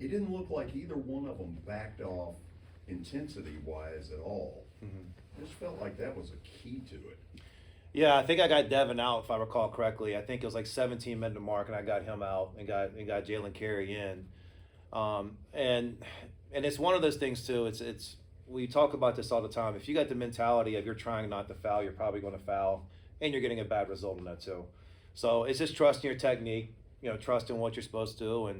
it didn't look like either one of them backed off intensity-wise at all. I just felt like that was a key to it. Yeah, I think I got Devin out if I recall correctly. I think it was like 17 minute mark, and I got him out and got Jaylen Carey in. And it's one of those things too. It's we talk about this all the time. If you got the mentality of you're trying not to foul, you're probably going to foul, and you're getting a bad result in that too. So it's just trusting your technique, trusting what you're supposed to,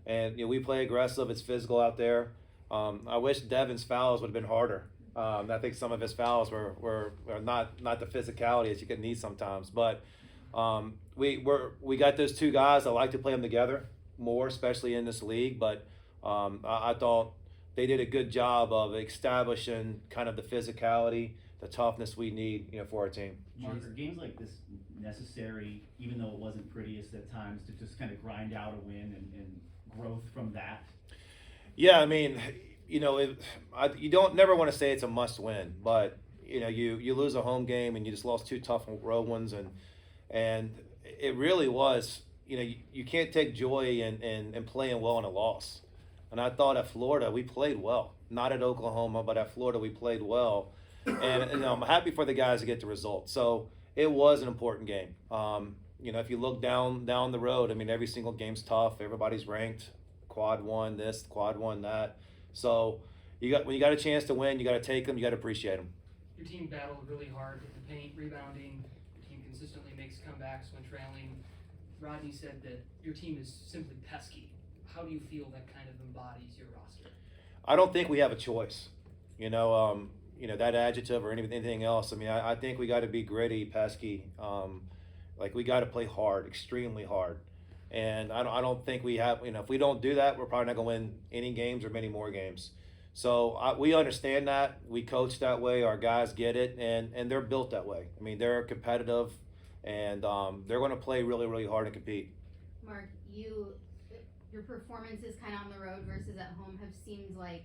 and we play aggressive. It's physical out there. I wish Devin's fouls would have been harder. I think some of his fouls were not the physicality as you could need sometimes, but we got those two guys. I like to play them together more, especially in this league. But I thought they did a good job of establishing kind of the physicality, the toughness we need, for our team. Mark, are games like this necessary, even though it wasn't prettiest at times, to just kind of grind out a win and growth from that? Yeah, I mean, you don't never want to say it's a must win, but you lose a home game and you just lost two tough road ones, and it really was. You can't take joy in playing well in a loss. And I thought at Florida we played well, not at Oklahoma, but at Florida we played well, and I'm happy for the guys to get the result. So it was an important game. If you look down the road, I mean, every single game's tough. Everybody's ranked. Quad won this, quad won that. So when you got a chance to win, you got to take them. You got to appreciate them. Your team battled really hard with the paint, rebounding. Your team consistently makes comebacks when trailing. Rodney said that your team is simply pesky. How do you feel that kind of embodies your roster? I don't think we have a choice. That adjective or anything else. I mean, I think we got to be gritty, pesky. We got to play hard, extremely hard. And I don't think we have, if we don't do that, we're probably not going to win any games or many more games. So we understand that. We coach that way. Our guys get it, and they're built that way. I mean, they're competitive, and they're going to play really, really hard and compete. Mark, your performances kind of on the road versus at home have seemed like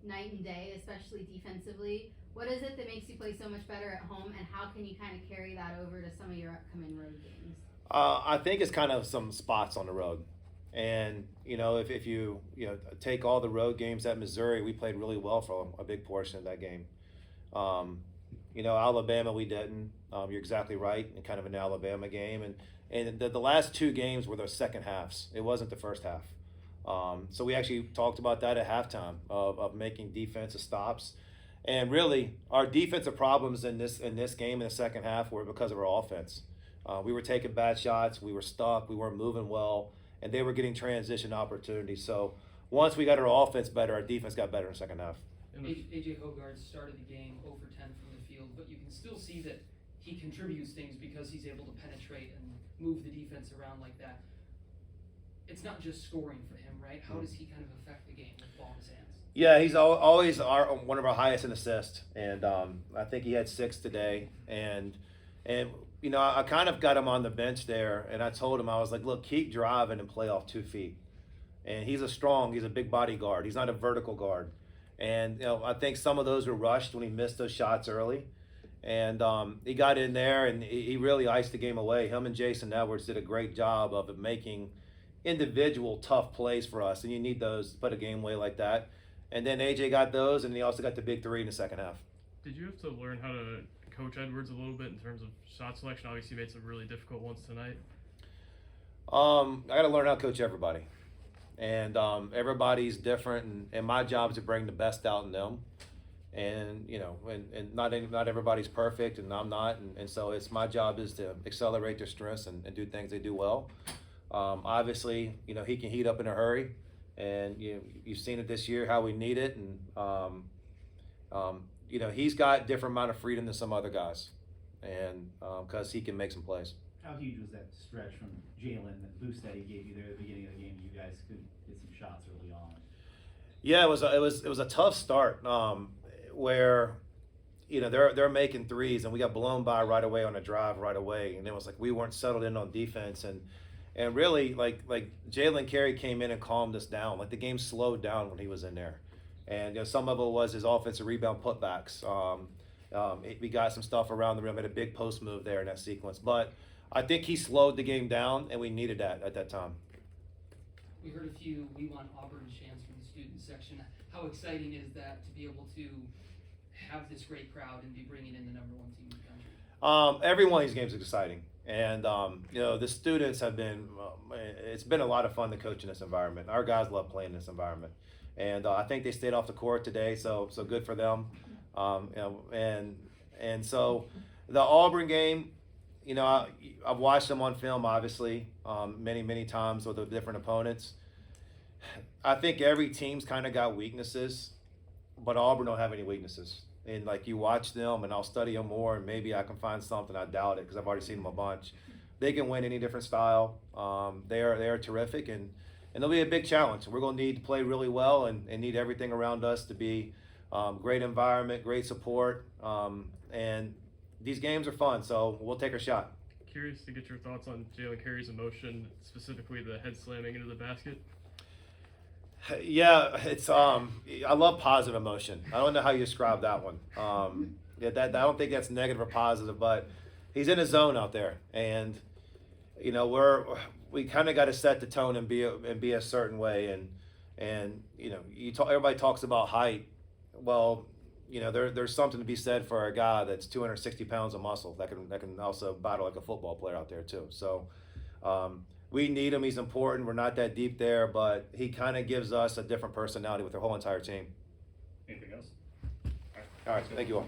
night and day, especially defensively. What is it that makes you play so much better at home, and how can you kind of carry that over to some of your upcoming road games? I think it's kind of some spots on the road. And, if you take all the road games at Missouri, we played really well for a big portion of that game. Alabama, we didn't. You're exactly right, in kind of an Alabama game. And the last two games were the second halves. It wasn't the first half. So we actually talked about that at halftime of making defensive stops. And really, our defensive problems in this game in the second half were because of our offense. We were taking bad shots. We were stuck. We weren't moving well. And they were getting transition opportunities. So once we got our offense better, our defense got better in the second half. A.J. Hogarth started the game 0 for 10 from the field, but you can still see that he contributes things because he's able to penetrate and move the defense around like that. It's not just scoring for him, right? How does he kind of affect the game with ball in his hands? Yeah, he's always one of our highest in assists, and I think he had 6 today. And I kind of got him on the bench there, and I told him, I was like, look, keep driving and play off 2 feet. And he's a big body guard. He's not a vertical guard. And I think some of those were rushed when he missed those shots early. And he got in there, and he really iced the game away. Him and Jason Edwards did a great job of making individual tough plays for us, and you need those to put a game away like that. And then AJ got those, and he also got the big 3 in the second half. Did you have to learn how to coach Edwards a little bit in terms of shot selection? Obviously, you made some really difficult ones tonight. I got to learn how to coach everybody, and everybody's different, and my job is to bring the best out in them. And and not everybody's perfect, and I'm not, and so it's my job is to accelerate their strengths and do things they do well. Obviously, he can heat up in a hurry, and you've seen it this year how we need it, and he's got different amount of freedom than some other guys, and because he can make some plays. How huge was that stretch from Jaylen, that boost that he gave you there at the beginning of the game? You guys could get some shots early on. Yeah, it was a tough start where they're making threes, and we got blown by right away on a drive right away, and it was like we weren't settled in on defense, and really like Jaylen Carey came in and calmed us down. Like the game slowed down when he was in there, and some of it was his offensive rebound putbacks. We got some stuff around the rim, had a big post move there in that sequence, but I think he slowed the game down, and we needed that at that time. We heard a few "We Want Auburn" chants from the student section. How exciting is that to be able to have this great crowd and be bringing in the #1 team in the country? Every one of these games is exciting, and the students have been. It's been a lot of fun to coach in this environment. Our guys love playing in this environment, and I think they stayed off the court today, so good for them. And so the Auburn game, I've watched them on film, obviously, many times with the different opponents. I think every team's kind of got weaknesses, but Auburn don't have any weaknesses. And like you watch them, and I'll study them more, and maybe I can find something. I doubt it because I've already seen them a bunch. They can win any different style. They are terrific, and it'll be a big challenge. We're going to need to play really well and need everything around us to be great environment, great support, and these games are fun. So we'll take a shot. Curious to get your thoughts on Jaylen Carey's emotion, specifically the head slamming into the basket. Yeah, it's I love positive emotion. I don't know how you describe that one. I don't think that's negative or positive, but he's in his zone out there, and we kind of got to set the tone and be a certain way, and everybody talks about height. Well, there's something to be said for a guy that's 260 pounds of muscle that can also battle like a football player out there too. So. We need him. He's important. We're not that deep there, but he kind of gives us a different personality with the whole entire team. Anything else? All right. Thank you all.